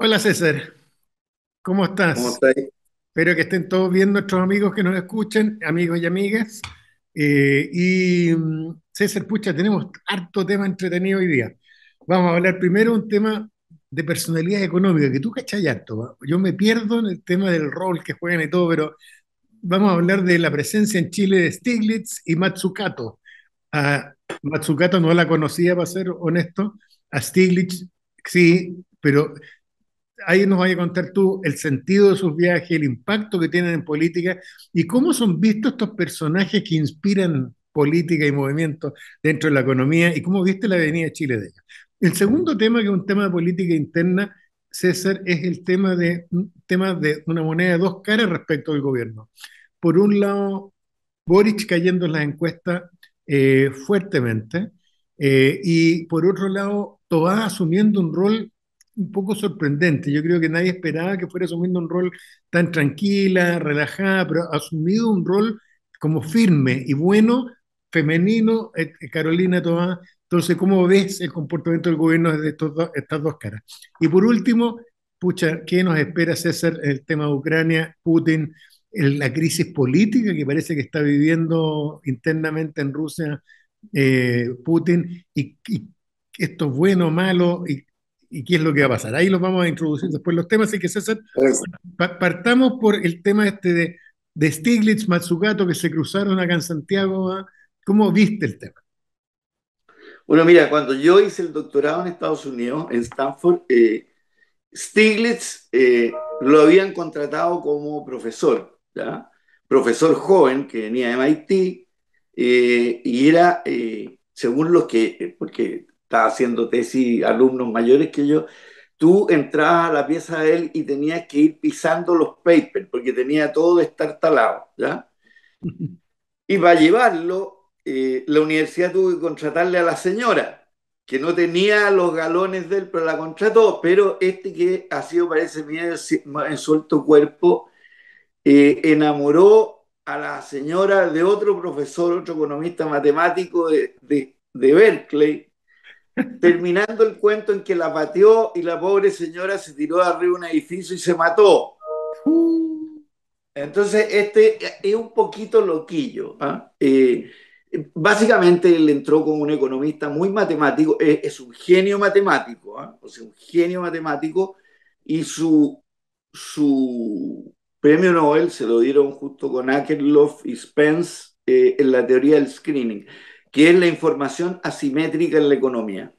Hola César, ¿cómo ¿Cómo estás? estáis? Espero que estén todos bien nuestros amigos que nos escuchen, amigos y amigas. César, pucha, tenemos harto tema entretenido hoy día. Vamos a hablar primero un tema de personalidad económica, que tú cachai harto, ¿va? Yo me pierdo en el tema del rol que juegan y todo, pero vamos a hablar de la presencia en Chile de Stiglitz y Matsukato. A Matsukato no la conocía, para ser honesto. A Stiglitz sí, pero ahí nos vaya a contar tú el sentido de sus viajes, el impacto que tienen en política y cómo son vistos estos personajes que inspiran política y movimiento dentro de la economía y cómo viste la venida de Chile de ellos. El segundo tema, que es un tema de política interna, César, es el tema de una moneda de dos caras respecto al gobierno. Por un lado, Boric cayendo en las encuestas fuertemente, y por otro lado, Tobá asumiendo un rol un poco sorprendente. Yo creo que nadie esperaba que fuera asumiendo un rol tan tranquila, relajada, pero ha asumido un rol como firme y bueno, femenino, Carolina Tobá. Entonces, ¿cómo ves el comportamiento del gobierno desde estas dos caras? Y por último, pucha, ¿qué nos espera, César, en el tema de Ucrania, Putin, en la crisis política que parece que está viviendo internamente en Rusia, Putin, y esto es bueno o malo, y qué es lo que va a pasar? Ahí los vamos a introducir después los temas, así que César, Pues, partamos por el tema este de Stiglitz, Matsukato, que se cruzaron acá en Santiago. ¿Ah? ¿Cómo viste el tema? bueno, mira, cuando yo hice el doctorado en Estados Unidos, en Stanford, Stiglitz lo habían contratado como profesor, ¿ya? Profesor joven que venía de MIT, y era, según los que, porque estaba haciendo tesis alumnos mayores que yo, tú entrabas a la pieza de él y tenías que ir pisando los papers, porque tenía todo destartalado, ¿ya? Y para llevarlo, la universidad tuvo que contratarle a la señora, que no tenía los galones de él, pero la contrató. Pero este que ha sido, parece, medio en suelto cuerpo, enamoró a la señora de otro profesor, otro economista matemático de Berkeley, terminando el cuento en que la pateó y la pobre señora se tiró de arriba de un edificio y se mató. Uh, Entonces, este es un poquito loquillo. ¿Ah? Básicamente, él entró como un economista muy matemático, es un genio matemático, ¿ah? O sea, un genio matemático, y su premio Nobel se lo dieron justo con Akerlof y Spence, en la teoría del screening, que es la información asimétrica en la economía.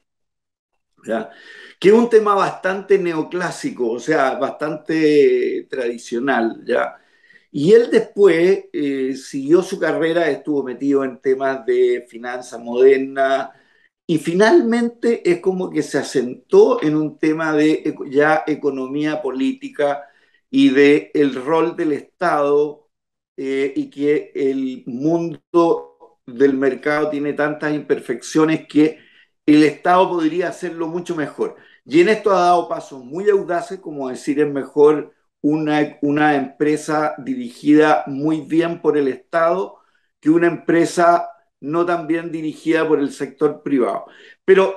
¿Ya? Que es un tema bastante neoclásico, o sea, bastante tradicional, ¿ya? Y él después siguió su carrera, estuvo metido en temas de finanzas modernas y finalmente es como que se asentó en un tema de ya economía política y de el rol del Estado, y que el mundo del mercado tiene tantas imperfecciones que el Estado podría hacerlo mucho mejor. Y en esto ha dado pasos muy audaces, como decir, es mejor una empresa dirigida muy bien por el Estado que una empresa no tan bien dirigida por el sector privado. Pero,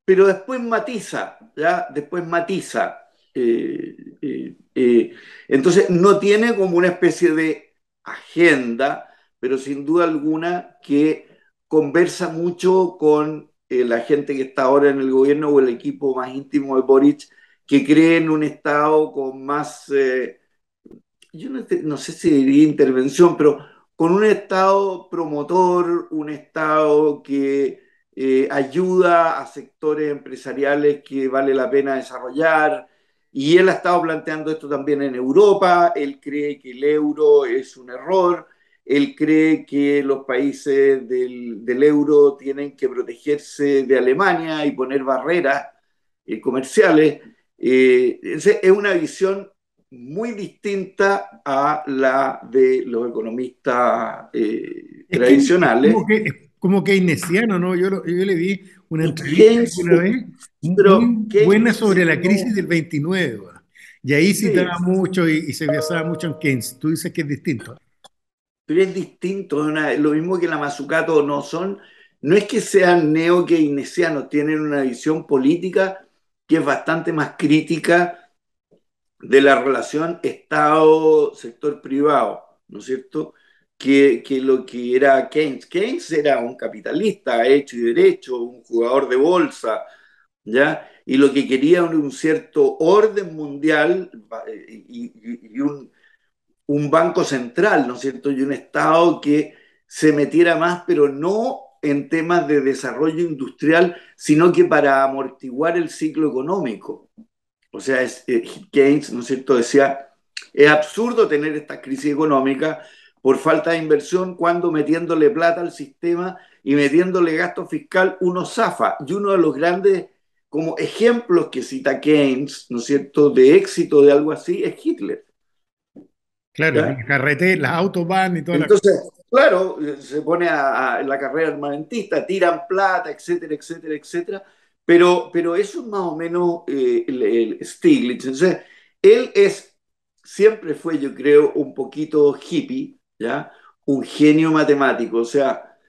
pero después matiza, ¿ya? Después matiza. Eh, entonces no tiene como una especie de agenda, pero sin duda alguna que conversa mucho con la gente que está ahora en el gobierno o el equipo más íntimo de Boric, que cree en un Estado con más, yo no sé si diría intervención, pero con un Estado promotor, un Estado que ayuda a sectores empresariales que vale la pena desarrollar. Y él ha estado planteando esto también en Europa. Él cree que el euro es un error. Él cree que los países del euro tienen que protegerse de Alemania y poner barreras comerciales. Es una visión muy distinta a la de los economistas es que tradicionales. es como keynesiano, ¿no? Yo le vi una entrevista Keynes, alguna vez muy pero buena Keynes sobre la crisis no, del 29, ¿va? Y ahí sí, citaba mucho y se basaba mucho en Keynes. Tú dices que es distinto. pero es distinto, lo mismo que la Mazzucato no son, no es que sean neo-keynesianos, tienen una visión política que es bastante más crítica de la relación Estado-sector privado, ¿no es cierto? Que lo que era Keynes. Keynes era un capitalista hecho y derecho, un jugador de bolsa, ¿ya? Y lo que quería era un cierto orden mundial y un banco central, ¿no es cierto? Y un Estado que se metiera más, pero no en temas de desarrollo industrial, sino que para amortiguar el ciclo económico. O sea, Keynes, ¿no es cierto?, decía, es absurdo tener esta crisis económica por falta de inversión cuando metiéndole plata al sistema y metiéndole gasto fiscal uno zafa. Y uno de los grandes como ejemplos que cita Keynes, ¿no es cierto?, de éxito de algo así es Hitler. Claro, ¿Ya? las carreteras, las autobahn y todas las cosas. Entonces, claro, se pone a la carrera armamentista, tiran plata, etcétera, etcétera, etcétera, pero eso es más o menos el Stiglitz. Entonces, él siempre fue, yo creo, un poquito hippie, ¿ya? Un genio matemático, o sea,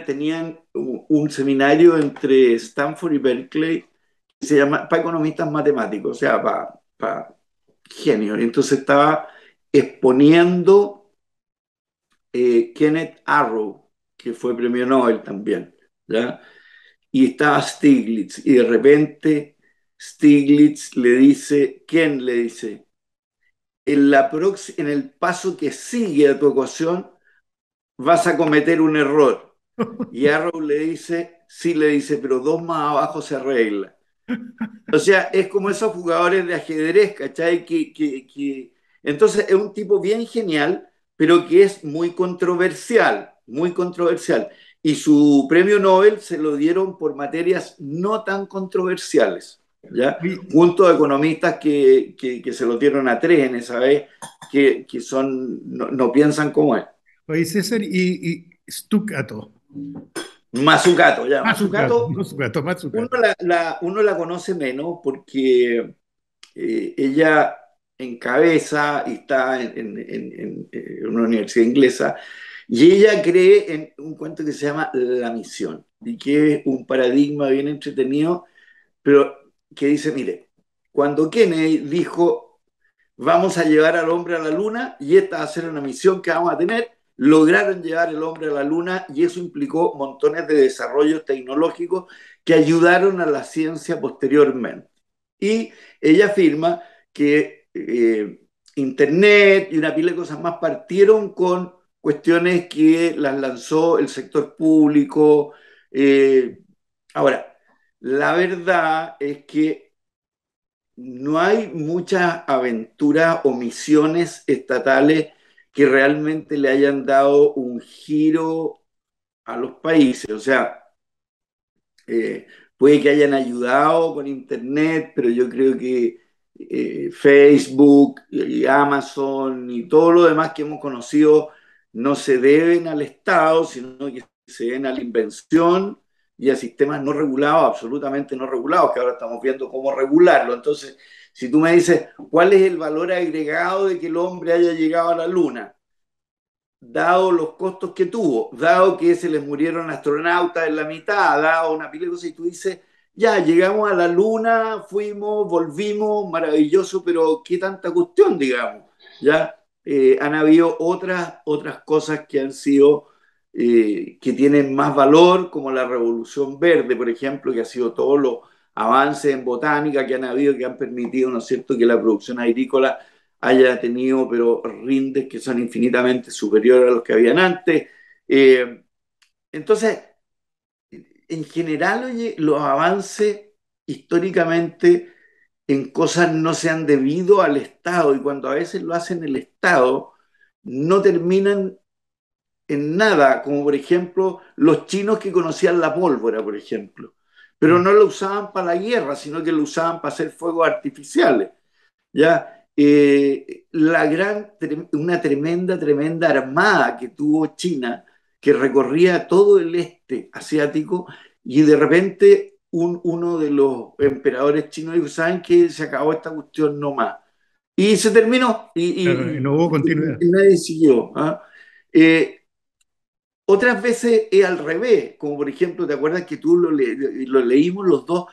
tenían un seminario entre Stanford y Berkeley que se llama para economistas matemáticos, o sea, para genios. Entonces estaba exponiendo Kenneth Arrow, que fue premio Nobel también, ¿ya? Y estaba Stiglitz, y de repente Stiglitz le dice, ¿quién le dice? En el paso que sigue a tu ecuación vas a cometer un error. Y Arrow le dice, sí, le dice, pero dos más abajo se arregla. O sea, es como esos jugadores de ajedrez, ¿cachai? Entonces es un tipo bien genial, pero que es muy controversial, muy controversial. Y su premio Nobel se lo dieron por materias no tan controversiales, ¿ya? Oye, Junto a economistas que se lo dieron a tres en esa vez, que son, no piensan como él. oye, César, y Stuccato. Mazzucato, ya, Mazzucato, Mazzucato, no Stuccato, uno Mazzucato. uno la conoce menos porque ella encabeza y está en una universidad inglesa y ella cree en un cuento que se llama La Misión y que es un paradigma bien entretenido, pero que dice, mire, cuando Kennedy dijo vamos a llevar al hombre a la luna y esta va a ser una misión que vamos a tener, lograron llevar el hombre a la luna y eso implicó montones de desarrollos tecnológicos que ayudaron a la ciencia posteriormente. Y ella afirma que Internet y una pila de cosas más partieron con cuestiones que las lanzó el sector público. Eh, Ahora, la verdad es que no hay muchas aventuras o misiones estatales que realmente le hayan dado un giro a los países. O sea, eh, puede que hayan ayudado con Internet, pero yo creo que Facebook y Amazon y todo lo demás que hemos conocido no se deben al Estado, sino que se deben a la invención y a sistemas no regulados, absolutamente no regulados, que ahora estamos viendo cómo regularlo. Entonces, si tú me dices, ¿cuál es el valor agregado de que el hombre haya llegado a la Luna? Dado los costos que tuvo, dado que se les murieron astronautas en la mitad, dado una pila de cosas, y tú dices, ya, llegamos a la luna, fuimos, volvimos, maravilloso, pero qué tanta cuestión, digamos, ya han habido otras cosas que han sido, que tienen más valor, como la Revolución Verde, por ejemplo, que ha sido todos los avances en botánica que han habido, que han permitido, ¿no es cierto?, que la producción agrícola haya tenido, pero rindes que son infinitamente superiores a los que habían antes. Eh, entonces, en general, oye, los avances históricamente en cosas no se han debido al Estado y cuando a veces lo hacen el Estado, no terminan en nada, como por ejemplo los chinos que conocían la pólvora, por ejemplo, pero no lo usaban para la guerra, sino que lo usaban para hacer fuegos artificiales. ¿Ya? Una tremenda armada que tuvo China, que recorría todo el este asiático, y de repente uno de los emperadores chinos dijo, ¿saben qué? Se acabó esta cuestión no más. Y se terminó, Claro, y no hubo continuidad. y nadie siguió. ¿Ah? Eh, Otras veces es al revés, como por ejemplo, ¿te acuerdas que tú lo leímos los dos?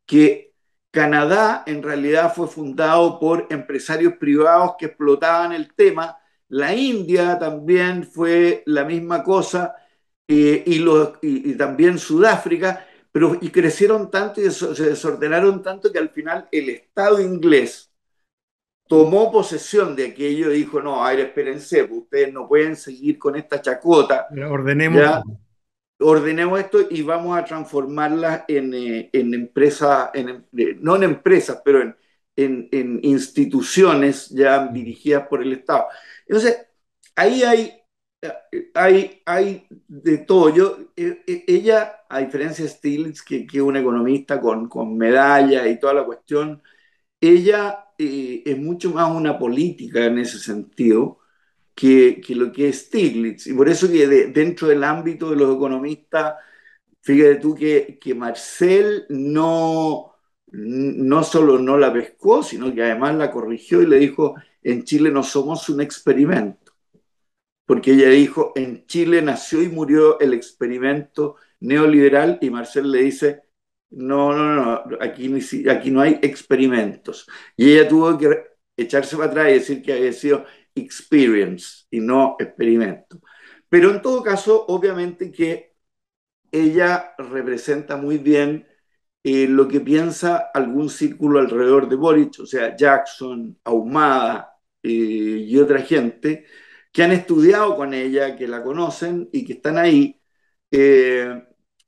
Que Canadá en realidad fue fundado por empresarios privados que explotaban el tema. La India también fue la misma cosa, y también Sudáfrica, pero y crecieron tanto y se desordenaron tanto que al final el Estado inglés tomó posesión de aquello y dijo, no, a ver, espérense, pues, ustedes no pueden seguir con esta chacota, Ordenemos un ya poco. ordenemos esto y vamos a transformarlas en empresas, no en empresas, pero en instituciones ya dirigidas por el Estado. Entonces, ahí hay de todo. Ella, a diferencia de Stiglitz, que es una economista con medalla y toda la cuestión, ella es mucho más una política en ese sentido que lo que es Stiglitz. Y por eso que dentro del ámbito de los economistas, fíjate tú que Marcel no solo no la pescó, sino que además la corrigió y le dijo, en Chile no somos un experimento, porque ella dijo, en Chile nació y murió el experimento neoliberal, y Marcel le dice, no, no, no, aquí no hay experimentos. Y ella tuvo que echarse para atrás y decir que había sido experience y no experimento. Pero en todo caso, obviamente que ella representa muy bien lo que piensa algún círculo alrededor de Boric, o sea, Jackson, Ahumada y otra gente que han estudiado con ella, que la conocen y que están ahí, eh,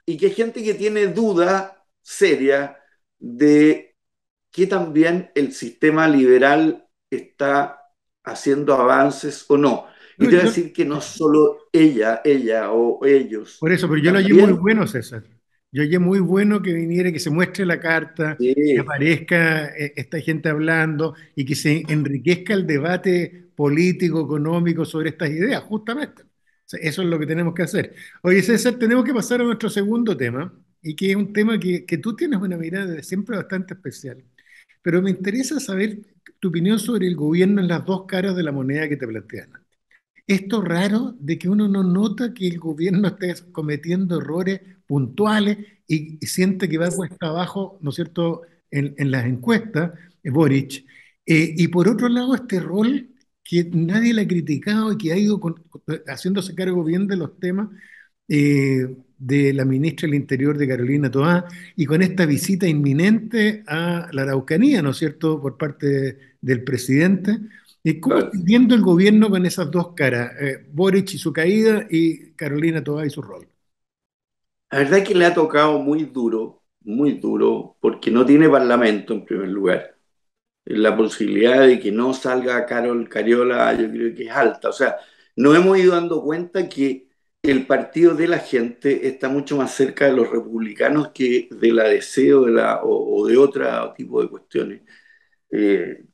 y que hay gente que tiene duda seria de que también el sistema liberal está haciendo avances o no. Y No, te voy a decir que no solo ella o ellos, por eso, pero yo lo hallé muy también, bueno, César. Yo hallé muy bueno que viniera, que se muestre la carta, que sí, aparezca esta gente hablando y que se enriquezca el debate político, económico sobre estas ideas, justamente. O sea, eso es lo que tenemos que hacer. Oye, César, tenemos que pasar a nuestro segundo tema, y que es un tema que tú tienes una mirada de siempre bastante especial. Pero me interesa saber tu opinión sobre el gobierno en las dos caras de la moneda que te plantean. Esto raro de que uno no nota que el gobierno esté cometiendo errores puntuales y siente que va cuesta abajo, ¿no es cierto?, en las encuestas, Boric. Y por otro lado, este rol que nadie le ha criticado y que ha ido haciéndose cargo bien de los temas, de la ministra del Interior de Carolina Toá, y con esta visita inminente a la Araucanía, ¿no es cierto?, por parte del presidente. ¿Cómo está claro. viendo el gobierno con esas dos caras? Boric y su caída y Carolina Toá y su rol. La verdad es que le ha tocado muy duro, porque no tiene parlamento en primer lugar. La posibilidad de que no salga Carol Cariola, yo creo que es alta. O sea, nos hemos ido dando cuenta que el partido de la gente está mucho más cerca de los republicanos que de la DC o de otro tipo de cuestiones. Eh,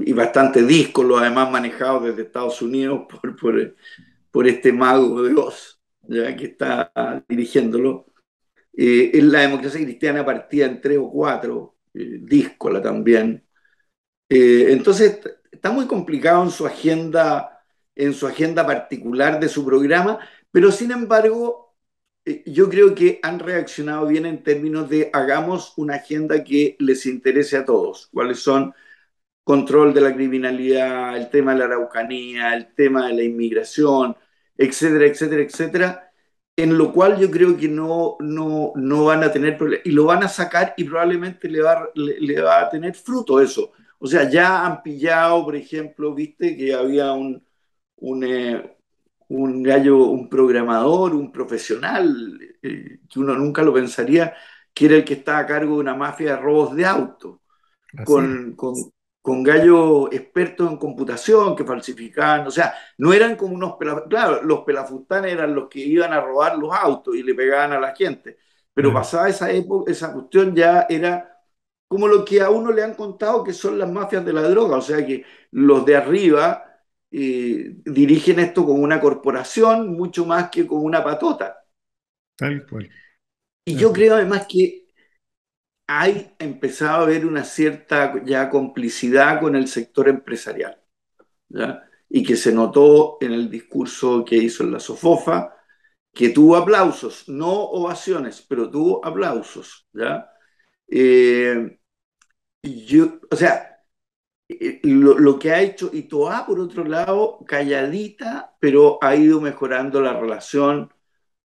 y bastante díscolo, además manejado desde Estados Unidos por este mago de Oz, ya que está dirigiéndolo. En la democracia cristiana partía en tres o cuatro, díscola también. Entonces está muy complicado en su agenda particular de su programa, pero sin embargo, yo creo que han reaccionado bien en términos de hagamos una agenda que les interese a todos. ¿Cuáles son? Control de la criminalidad, el tema de la Araucanía, el tema de la inmigración, etcétera, etcétera, etcétera, en lo cual yo creo que no van a tener problemas y lo van a sacar y probablemente le va a tener fruto eso. O sea, ya han pillado, por ejemplo, viste que había un, eh, un gallo, un programador, un profesional, que uno nunca lo pensaría, que era el que estaba a cargo de una mafia de robos de autos Así es. con gallos expertos en computación que falsificaban, o sea, no eran como unos pelafustas, claro, los pelafustanes eran los que iban a robar los autos y le pegaban a la gente, pero Claro. pasada esa época, esa cuestión ya era como lo que a uno le han contado que son las mafias de la droga, o sea que los de arriba dirigen esto como una corporación mucho más que como una patota. Tal cual. Y yo Así. creo además que hay empezado a haber una cierta ya complicidad con el sector empresarial, ¿ya? Y que se notó en el discurso que hizo en la Sofofa, que tuvo aplausos, no ovaciones, pero tuvo aplausos, ¿ya? Eh, o sea, lo que ha hecho Itoá, por otro lado, calladita, pero ha ido mejorando la relación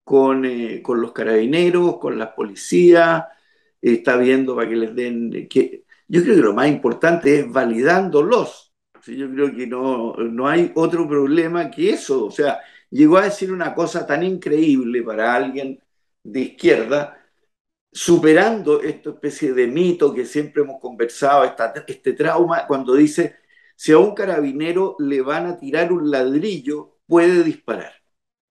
con los carabineros, con las policías, está viendo para que les den, que yo creo que lo más importante es validándolos. Sí, yo creo que no hay otro problema que eso. O sea, llegó a decir una cosa tan increíble para alguien de izquierda, superando esta especie de mito que siempre hemos conversado, este trauma, cuando dice, si a un carabinero le van a tirar un ladrillo, puede disparar.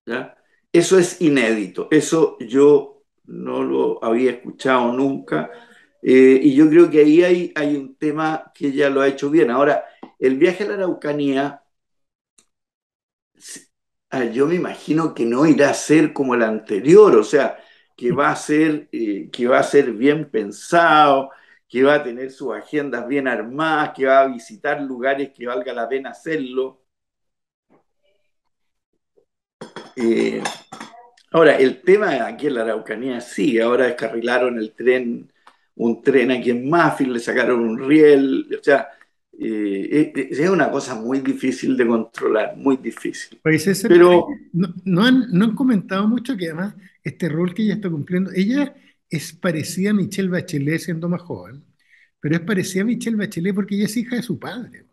¿Ya? Eso es inédito, eso yo no lo había escuchado nunca, y yo creo que ahí hay un tema que ella lo ha hecho bien. Ahora, el viaje a la Araucanía, yo me imagino que no irá a ser como el anterior, o sea, que va a ser bien pensado, que va a tener sus agendas bien armadas, que va a visitar lugares que valga la pena hacerlo. Eh, Ahora, el tema aquí en la Araucanía sí, ahora descarrilaron el tren, un tren aquí en Mafil, le sacaron un riel, o sea, es una cosa muy difícil de controlar, muy difícil. Pues César, Pero no han comentado mucho que además este rol que ella está cumpliendo, ella es parecida a Michelle Bachelet siendo más joven, pero es parecida a Michelle Bachelet porque ella es hija de su padre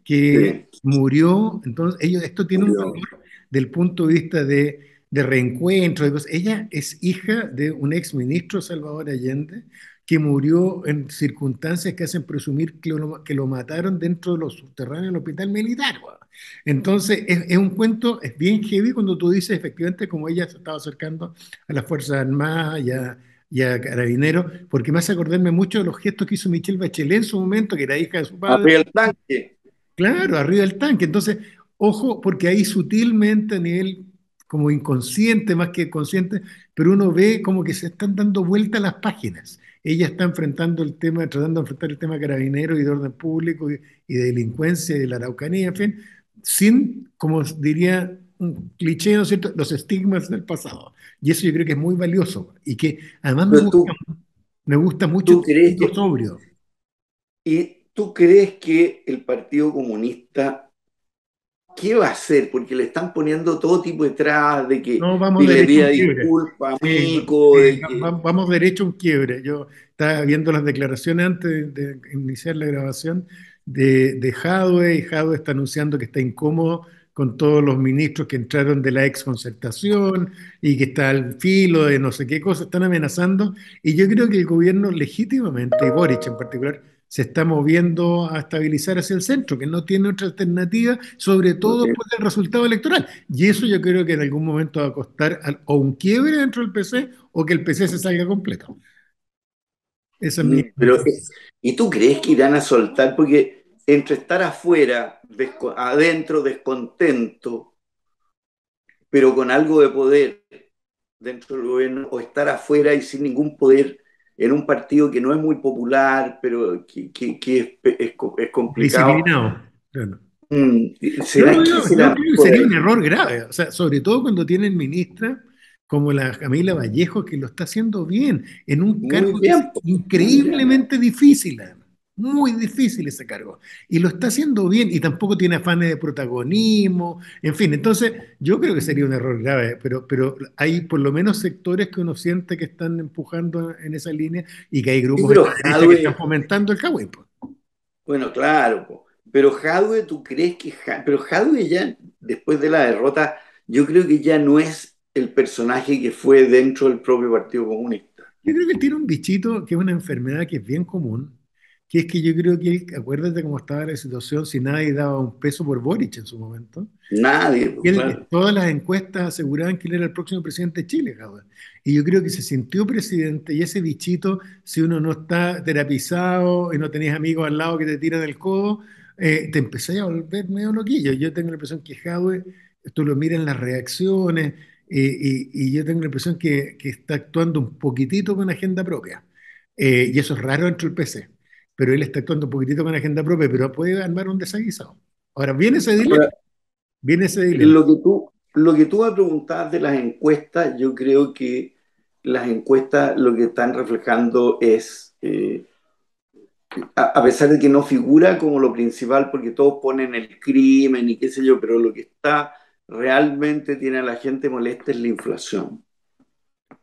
que sí, murió, entonces esto tiene un murió. valor del punto de vista de reencuentro, de cosas. Ella es hija de un ex ministro, Salvador Allende, que murió en circunstancias que hacen presumir que lo mataron dentro de los subterráneos del hospital militar. Weón. Entonces, es un cuento, es bien heavy cuando tú dices efectivamente como ella se estaba acercando a las Fuerzas Armadas y a Carabineros, porque me hace acordarme mucho de los gestos que hizo Michelle Bachelet en su momento, que era hija de su padre. Arriba el tanque. Claro, arriba del tanque. Entonces, ojo, porque ahí sutilmente a nivel como inconsciente más que consciente, pero uno ve como que se están dando vueltas las páginas. Ella está enfrentando el tema, tratando de enfrentar el tema carabinero y de orden público y de delincuencia y de la Araucanía, en fin, sin, como diría un cliché, ¿no es cierto?, los estigmas del pasado. Y eso yo creo que es muy valioso y que además me Pero gusta, me gusta mucho tú este crees estilo que, sobrio. tú crees que el Partido Comunista, ¿qué va a hacer? Porque le están poniendo todo tipo de trabas de que No, vamos le derecho a pida un quiebre. disculpas a Sí, Mico, sí, de que vamos derecho a un quiebre. Yo estaba viendo las declaraciones antes de iniciar la grabación de Jadwe, y Jadwe está anunciando que está incómodo con todos los ministros que entraron de la ex concertación y que está al filo de no sé qué cosa, están amenazando. Y yo creo que el gobierno legítimamente, y Boric en particular, se está moviendo a estabilizar hacia el centro, que no tiene otra alternativa, sobre todo porque por el resultado electoral. Y eso yo creo que en algún momento va a costar o un quiebre dentro del PC o que el PC se salga completo. Esa es mi... Pero, ¿y tú crees que irán a soltar? Porque entre estar afuera, adentro descontento, pero con algo de poder dentro del gobierno, o estar afuera y sin ningún poder en un partido que no es muy popular, pero es complicado. Disciplinado. Claro. Yo ¿Será, qué yo será creo que mejor sería un ahí? error grave, o sea, sobre todo cuando tienen ministra como la Camila Vallejo, que lo está haciendo bien, en un Muy cargo que es bien, po, muy bien. increíblemente difícil, además. Muy difícil ese cargo. Y lo está haciendo bien y tampoco tiene afanes de protagonismo, en fin, entonces yo creo que sería un error grave, pero hay por lo menos sectores que uno siente que están empujando en esa línea y que hay Sí, grupos en pero la derecha que están Jadwe, fomentando el Cagüey, pues. bueno, claro, po. Pero Jadwe, ¿tú crees que pero Jadwe ya, después de la derrota, yo creo que ya no es el personaje que fue dentro del propio Partido Comunista? Yo creo que él tiene un bichito que es una enfermedad que es bien común, que es que yo creo que, acuérdate cómo estaba la situación, si nadie daba un peso por Boric en su momento, Nadie, y po, él, claro. todas las encuestas aseguraban que él era el próximo presidente de Chile, cabrón. Y yo creo que se sintió presidente y ese bichito, si uno no está terapizado y no tenés amigos al lado que te tiran el codo, te empecé a volver medio loquillo. Yo tengo la impresión que Jadwe, tú lo miras en las reacciones, y yo tengo la impresión que está actuando un poquitito con agenda propia. Y eso es raro dentro del PC, pero él está actuando un poquitito con agenda propia, pero puede armar un desaguisado. Ahora, Ahora, viene ese dilema. lo que tú me preguntabas de las encuestas, yo creo que las encuestas lo que están reflejando es a pesar de que no figura como lo principal, porque todos ponen el crimen y qué sé yo, pero lo que está realmente tiene a la gente molesta es la inflación,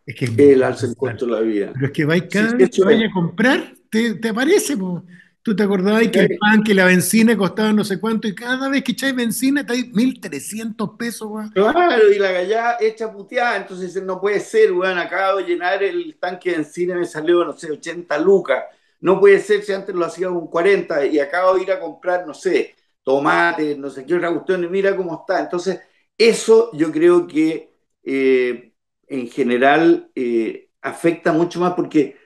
Es que es el alza del brutal. costo de la vida. Pero es que vais, Sí, cada vez que eso es. vayas a comprar, te aparece, po. Tú te acordabas que el ¿Cachai? pan, que la benzina costaba no sé cuánto, y cada vez que echáis benzina está ahí 1.300 pesos, weón. Claro, y la gallada hecha puteada, entonces no puede ser, weón, acabo de llenar el tanque de encina y me salió, no sé, 80 lucas. No puede ser si antes lo hacía con 40 y acabo de ir a comprar, no sé, tomate, no sé qué otra cuestión y mira cómo está. Entonces, eso yo creo que en general afecta mucho más porque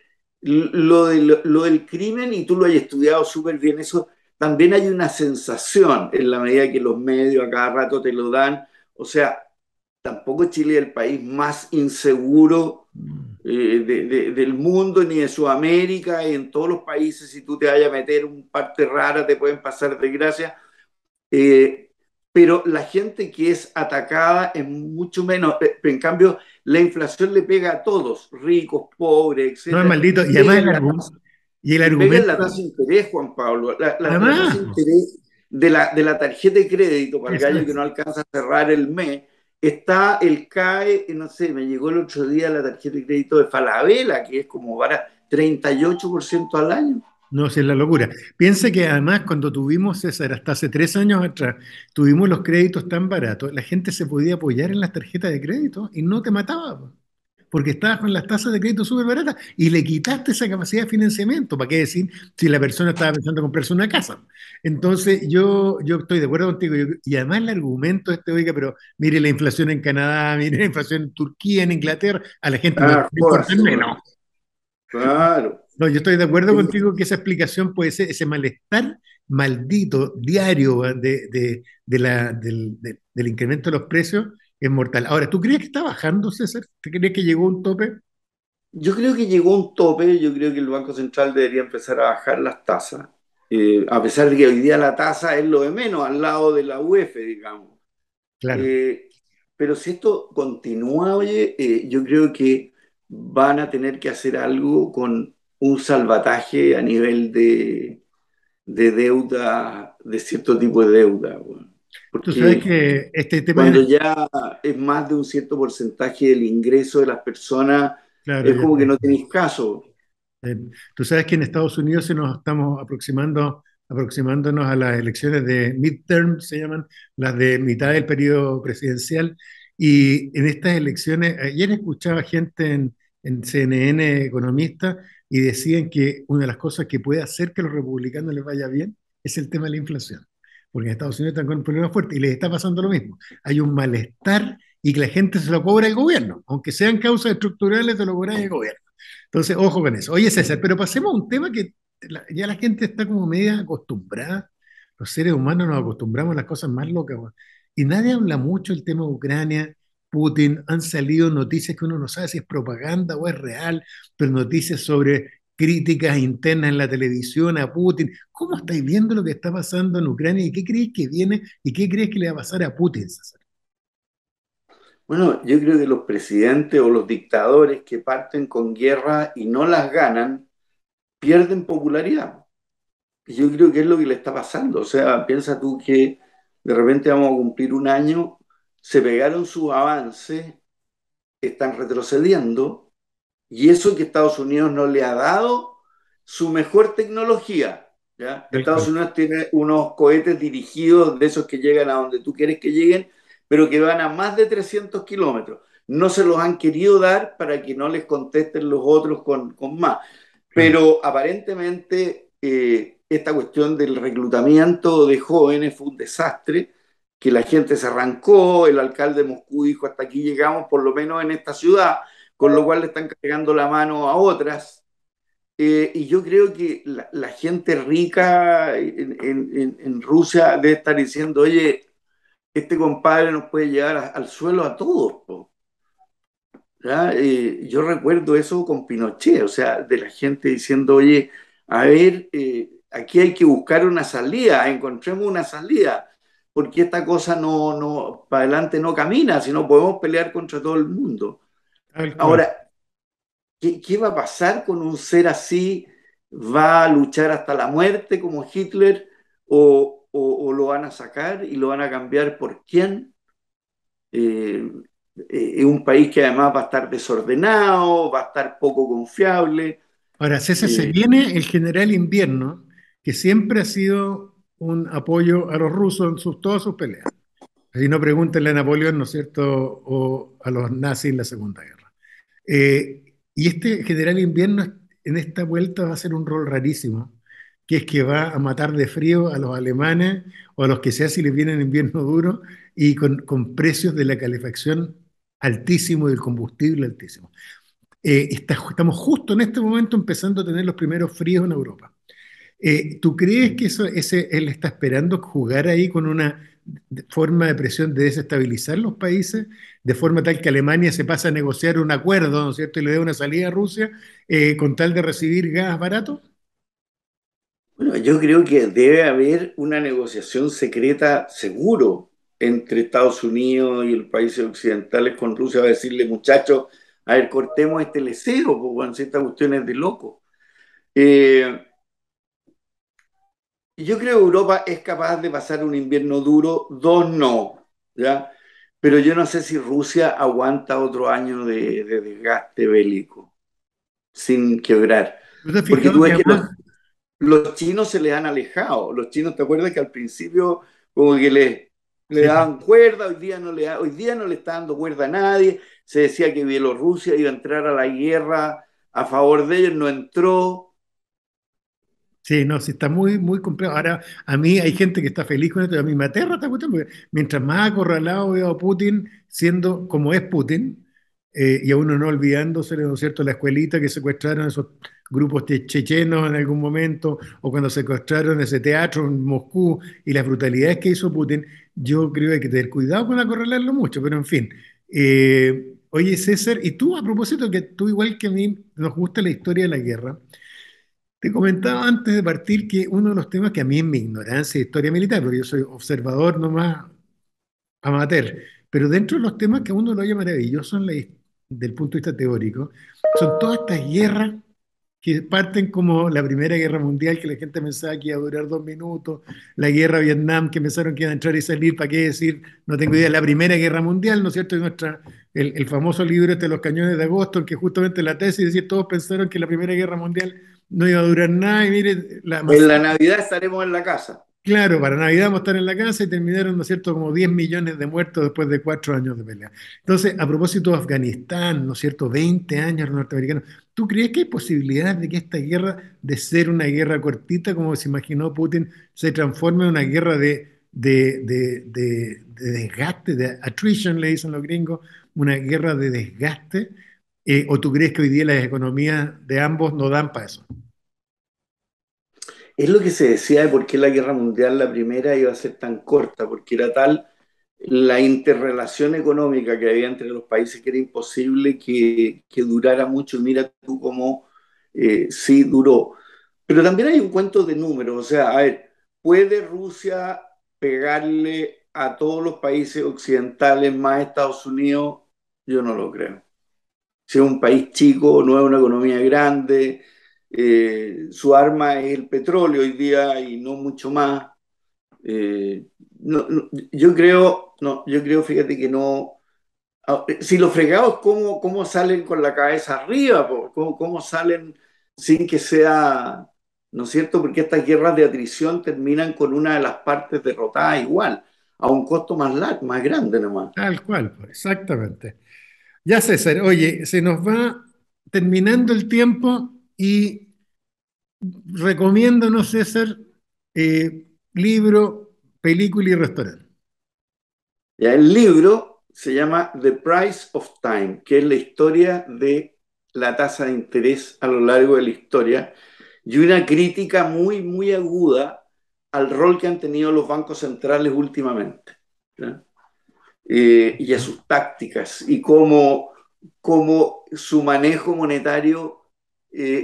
lo del crimen, y tú lo has estudiado súper bien, eso también hay una sensación en la medida que los medios a cada rato te lo dan. O sea, tampoco Chile es el país más inseguro del mundo ni de Sudamérica, y en todos los países si tú te vayas a meter un parte rara te pueden pasar desgracias, eh, pero la gente que es atacada es mucho menos. En cambio, la inflación le pega a todos, ricos, pobres, No es etcétera. maldito. Y además Pega en la tasa, y el y pega en la argumento, tasa de interés, Juan Pablo. La tasa además, de po, interés de la tarjeta de crédito para el eso gallo que es. no alcanza a cerrar el mes, está el CAE, no sé, me llegó el otro día la tarjeta de crédito de Falabella, que es como para 38% al año. No, sí, es la locura. Piensa que además cuando tuvimos, César, hasta hace 3 años atrás, tuvimos los créditos tan baratos, la gente se podía apoyar en las tarjetas de crédito y no te mataba, po, porque estabas con las tasas de crédito súper baratas y le quitaste esa capacidad de financiamiento. ¿Para qué decir si la persona estaba pensando en comprarse una casa? Entonces, yo estoy de acuerdo contigo. Y además el argumento este, oiga, pero mire la inflación en Canadá, mire la inflación en Turquía, en Inglaterra, a la gente no le Ah, importa jódase, menos. bueno. Claro. No, yo estoy de acuerdo contigo que esa explicación puede ser ese malestar maldito diario del incremento de los precios es mortal. Ahora, ¿tú crees que está bajando, César? ¿Tú crees que llegó a un tope? Yo creo que llegó un tope, yo creo que el Banco Central debería empezar a bajar las tasas, a pesar de que hoy día la tasa es lo de menos al lado de la UEF, digamos. Claro. Eh, pero si esto continúa, oye, yo creo que van a tener que hacer algo con un salvataje a nivel de deuda, de cierto tipo de deuda, bueno. Tú sabes Porque que este tema, cuando ya es más de un cierto porcentaje del ingreso de las personas, claro, es ya, como que no tenéis caso. eh, tú sabes que en Estados Unidos se nos estamos aproximándonos a las elecciones de midterm, se llaman, las de mitad del periodo presidencial, y en estas elecciones, ayer escuchaba gente en CNN, economistas, y decían que una de las cosas que puede hacer que a los republicanos les vaya bien es el tema de la inflación, porque en Estados Unidos están con un problema fuerte y les está pasando lo mismo. Hay un malestar y que la gente se lo cobra el gobierno, aunque sean causas estructurales, se lo cobra el gobierno. Entonces, ojo con eso. Oye, César, pero pasemos a un tema que ya la gente está como media acostumbrada. Los seres humanos nos acostumbramos a las cosas más locas, weón. Y nadie habla mucho del tema de Ucrania, Putin. Han salido noticias que uno no sabe si es propaganda o es real, pero noticias sobre críticas internas en la televisión a Putin. ¿Cómo estáis viendo lo que está pasando en Ucrania y qué crees que viene y qué crees que le va a pasar a Putin, César? Bueno, yo creo que los presidentes o los dictadores que parten con guerra y no las ganan, pierden popularidad. Y yo creo que es lo que le está pasando. O sea, piensa tú que de repente vamos a cumplir un año, se pegaron sus avances, están retrocediendo, y eso que Estados Unidos no le ha dado su mejor tecnología. ¿Ya? Tal Estados cual. Unidos tiene unos cohetes dirigidos de esos que llegan a donde tú quieres que lleguen, pero que van a más de 300 kilómetros. No se los han querido dar para que no les contesten los otros con más. Claro. Pero aparentemente esta cuestión del reclutamiento de jóvenes fue un desastre, que la gente se arrancó, el alcalde de Moscú dijo hasta aquí llegamos, por lo menos en esta ciudad, con lo cual le están cargando la mano a otras. Y yo creo que la gente rica en Rusia debe estar diciendo, oye, este compadre nos puede llevar al suelo a todos, po. ¿Ya? Yo recuerdo eso con Pinochet, o sea, de la gente diciendo, oye, a ver, aquí hay que buscar una salida, encontremos una salida, porque esta cosa para adelante no camina, si no podemos pelear contra todo el mundo. Tal cual. Ahora, ¿qué va a pasar con un ser así? ¿Va a luchar hasta la muerte como Hitler o lo van a sacar y lo van a cambiar por quién? Eh, es un país que además va a estar desordenado, va a estar poco confiable. Ahora, César, se Eh, viene el general invierno, que siempre ha sido un apoyo a los rusos en todas sus peleas. Si no, pregúntenle a Napoleón, ¿no es cierto?, o a los nazis en la Segunda Guerra. Y este general invierno en esta vuelta va a ser un rol rarísimo, que es que va a matar de frío a los alemanes o a los que sea si les viene en invierno duro y con precios de la calefacción altísimos y del combustible altísimo. Estamos justo en este momento empezando a tener los primeros fríos en Europa. ¿Tú crees que él está esperando jugar ahí con una forma de presión de desestabilizar los países, de forma tal que Alemania se pase a negociar un acuerdo, ¿no es cierto?, y le dé una salida a Rusia con tal de recibir gas barato? bueno, yo creo que debe haber una negociación secreta seguro entre Estados Unidos y los países occidentales con Rusia, va a decirle, muchachos, a ver, cortemos este lecero, pues, bueno, si esta cuestión es de loco. Eh, Y yo creo que Europa es capaz de pasar un invierno duro, dos no, ¿ya? Pero yo no sé si Rusia aguanta otro año de desgaste bélico sin quebrar. ¿Tú te has Porque fijado tú que ves que además, los chinos se les han alejado. Los chinos, ¿te acuerdas que al principio como que le sí, daban cuerda? Hoy día no le está dando cuerda a nadie. Se decía que Bielorrusia iba a entrar a la guerra a favor de ellos, no entró. sí, no, sí está muy, muy complejo. Ahora, a mí hay gente que está feliz con esto, y a mí me aterra esta cuestión, porque mientras más acorralado veo a Putin siendo como es Putin, y a uno no olvidándose, ¿no es cierto?, la escuelita que secuestraron esos grupos chechenos en algún momento, o cuando secuestraron ese teatro en Moscú, y las brutalidades que hizo Putin, yo creo que hay que tener cuidado con acorralarlo mucho, pero en fin. Oye, César, y tú a propósito que tú, igual que a mí, nos gusta la historia de la guerra, te comentaba antes de partir que uno de los temas que a mí en mi ignorancia de historia militar, porque yo soy observador nomás amateur, pero dentro de los temas que a uno lo haya maravilloso del punto de vista teórico, son todas estas guerras que parten como la Primera Guerra Mundial, que la gente pensaba que iba a durar 2 minutos, la Guerra de Vietnam, que pensaron que iban a entrar y salir, ¿para qué decir? No tengo idea, la Primera Guerra Mundial, ¿no es cierto? Y el famoso libro este, Los Cañones de Agosto, en que justamente la tesis decía, todos pensaron que la Primera Guerra Mundial no iba a durar nada, y mire, la En la masacre. Navidad estaremos en la casa. Claro, para Navidad vamos a estar en la casa y terminaron, ¿no es cierto?, como 10 millones de muertos después de 4 años de pelea. Entonces, a propósito de Afganistán, ¿no es cierto?, 20 años los norteamericanos, ¿tú crees que hay posibilidades de que esta guerra, de ser una guerra cortita, como se imaginó Putin, se transforme en una guerra de desgaste, de attrition, le dicen los gringos, una guerra de desgaste? ¿O tú crees que hoy día las economías de ambos no dan para eso? Es lo que se decía de por qué la guerra mundial, la primera, iba a ser tan corta, porque era tal la interrelación económica que había entre los países que era imposible que durara mucho. Y mira tú cómo sí duró. Pero también hay un cuento de números. O sea, a ver, ¿puede Rusia pegarle a todos los países occidentales más Estados Unidos? Yo no lo creo. Si es un país chico, no es una economía grande, su arma es el petróleo hoy día y no mucho más. Eh, yo creo, no, yo creo, fíjate que no. Si los fregados, ¿cómo salen con la cabeza arriba? Po? ¿Cómo salen sin que sea, ¿no es cierto? Porque estas guerras de atrición terminan con una de las partes derrotada igual, a un costo más grande nomás. Tal cual, pues, exactamente. Ya, César, oye, se nos va terminando el tiempo y recomiéndanos, César, libro, película y restaurante. Ya, el libro se llama The Price of Time, que es la historia de la tasa de interés a lo largo de la historia y una crítica muy, muy aguda al rol que han tenido los bancos centrales últimamente, ¿ya? Y a sus tácticas y cómo su manejo monetario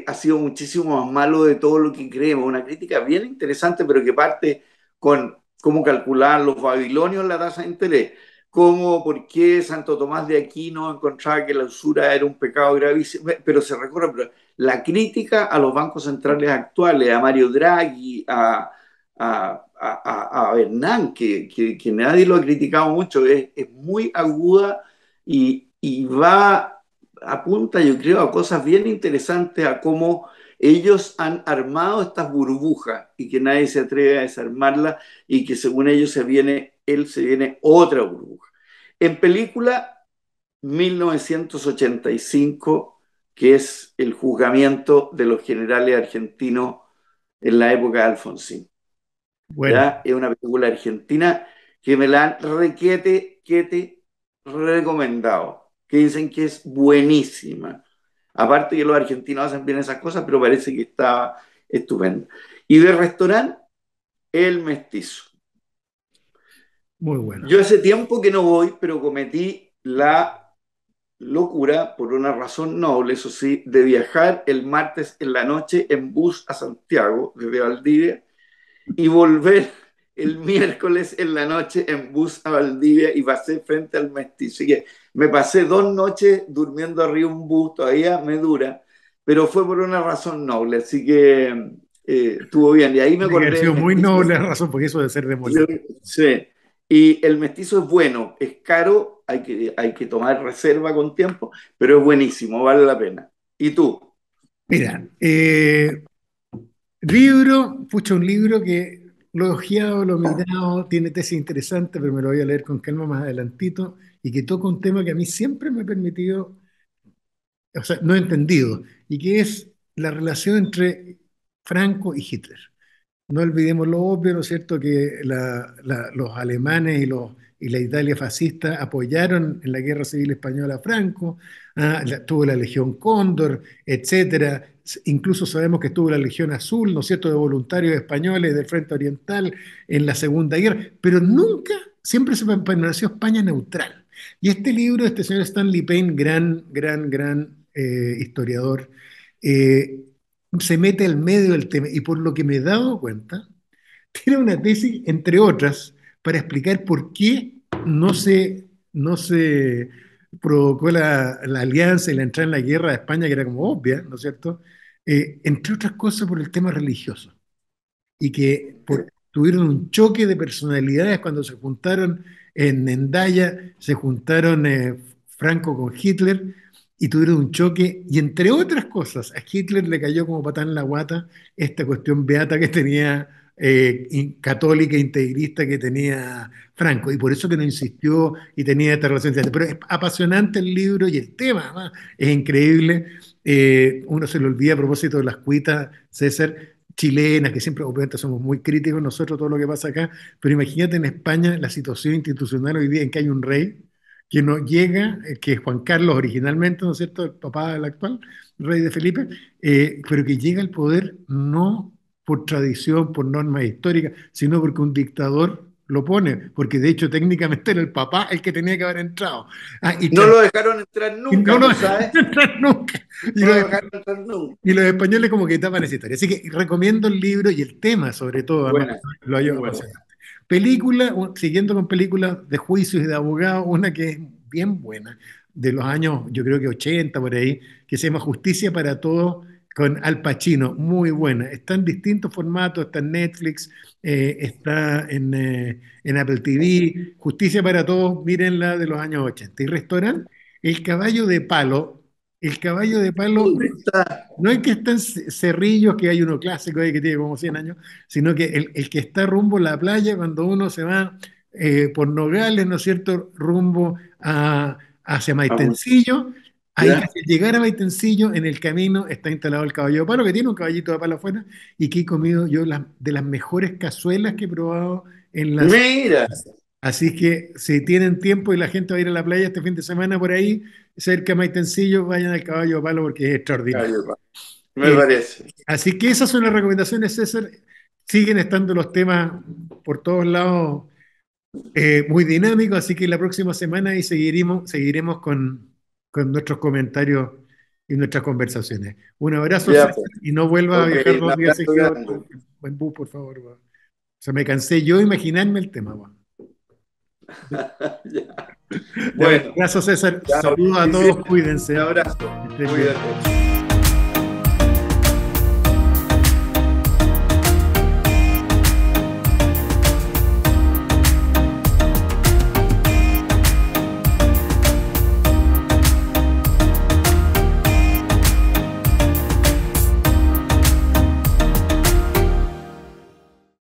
ha sido muchísimo más malo de todo lo que creemos. Una crítica bien interesante, pero que parte con cómo calculaban los babilonios la tasa de interés, cómo, por qué Santo Tomás de Aquino encontraba que la usura era un pecado gravísimo, pero se recorre, pero la crítica a los bancos centrales actuales, a Mario Draghi, a Bernán, que nadie lo ha criticado mucho, es muy aguda y va, apunta, yo creo, a cosas bien interesantes, a cómo ellos han armado estas burbujas y que nadie se atreve a desarmarlas y que según ellos él se viene otra burbuja. En película, 1985, que es el juzgamiento de los generales argentinos en la época de Alfonsín. Bueno, ¿Ya? Es una película argentina que me la han quete recomendado, que dicen que es buenísima. Aparte que los argentinos hacen bien esas cosas, pero parece que está estupenda. Y de restaurante, El Mestizo. muy bueno. Yo hace tiempo que no voy, pero cometí la locura, por una razón noble, eso sí, de viajar el martes en la noche en bus a Santiago, desde Valdivia, y volver el miércoles en la noche en bus a Valdivia y pasé frente al Mestizo. Así que me pasé 2 noches durmiendo arriba de un bus, todavía me dura, pero fue por una razón noble, así que estuvo bien. Y ahí me Tiene que haber acordé sido del muy Mestizo. noble la razón, porque eso de ser demoledor. Sí. Y el Mestizo es bueno, es caro, hay que tomar reserva con tiempo, pero es buenísimo, vale la pena. ¿Y tú? Mira, libro, pucha, un libro que lo he ojeado, lo he mirado, tiene tesis interesantes, pero me lo voy a leer con calma más adelantito, y que toca un tema que a mí siempre me ha permitido, o sea, no he entendido, y que es la relación entre Franco y Hitler. No olvidemos lo obvio, ¿no es cierto?, que los alemanes y la Italia fascista apoyaron en la Guerra Civil Española a Franco, tuvo la Legión Cóndor, etcétera. Incluso sabemos que estuvo la Legión Azul, ¿no es cierto?, de voluntarios españoles del Frente Oriental en la Segunda Guerra, pero nunca, siempre se permaneció España neutral. Y este libro de este señor Stanley Payne, gran historiador, eh, se mete al medio del tema y por lo que me he dado cuenta, tiene una tesis, entre otras, para explicar por qué no se provocó la alianza y la entrada en la guerra de España, que era como obvia, ¿no es cierto? Entre otras cosas por el tema religioso y que tuvieron un choque de personalidades cuando se juntaron en Endaya, se juntaron Franco con Hitler y tuvieron un choque, y entre otras cosas, a Hitler le cayó como patán en la guata esta cuestión beata que tenía, católica, integrista que tenía Franco, y por eso que no insistió y tenía esta relación. Pero es apasionante el libro y el tema, además, es increíble. Uno se le olvida a propósito de las cuitas, César, chilenas, que siempre obviamente somos muy críticos nosotros todo lo que pasa acá, pero imagínate en España la situación institucional hoy día en que hay un rey que no llega, que es Juan Carlos originalmente, ¿no es cierto?, el papá del actual rey de Felipe, pero que llega al poder no por tradición, por normas históricas, sino porque un dictador lo pone, porque de hecho técnicamente era el papá el que tenía que haber entrado. No lo dejaron entrar Y no nunca, lo ¿tú dejaron sabes? entrar nunca. Y No los, lo dejaron entrar nunca. y los españoles como que tapan esa historia. Así que recomiendo el libro y el tema, sobre todo, además Buena, lo muy hallo buena. apasionante. Película, siguiendo con películas de juicios y de abogados, una que es bien buena, de los años, yo creo que 80 por ahí, que se llama Justicia para Todos, con Al Pacino, muy buena. Está en distintos formatos, está en Netflix, está en Apple TV. Justicia para Todos, mírenla, de los años 80. Y restaurante, El Caballo de Palo. El Caballo de Palo no es que estén Cerrillos, que hay uno clásico ahí que tiene como 100 años, sino que el que está rumbo a la playa, cuando uno se va por Nogales, ¿no es cierto?, rumbo hacia Maitencillo, ahí ¿Ya? casi al llegar a Maitencillo, en el camino está instalado el caballo de palo, que tiene un caballito de palo afuera, y que he comido yo de las mejores cazuelas que he probado en las... Mira, Así que si tienen tiempo y la gente va a ir a la playa este fin de semana por ahí, cerca de Maitencillo, vayan al caballo de palo porque es extraordinario. me Eh, parece. Así que esas son las recomendaciones, César. Siguen estando los temas por todos lados muy dinámicos, así que la próxima semana ahí seguiremos con nuestros comentarios y nuestras conversaciones. Un abrazo, Ya, César, pues. y no vuelva a Ok, viajar un 2 días abrazo seguidos grande. en bus, por favor. O sea, me cansé yo de imaginarme el tema. Weón. Ya. Ya, un Bueno, abrazo, César. chao, Saludos a Vicente. todos, Un cuídense. abrazo. Que estén bien. Cuídate.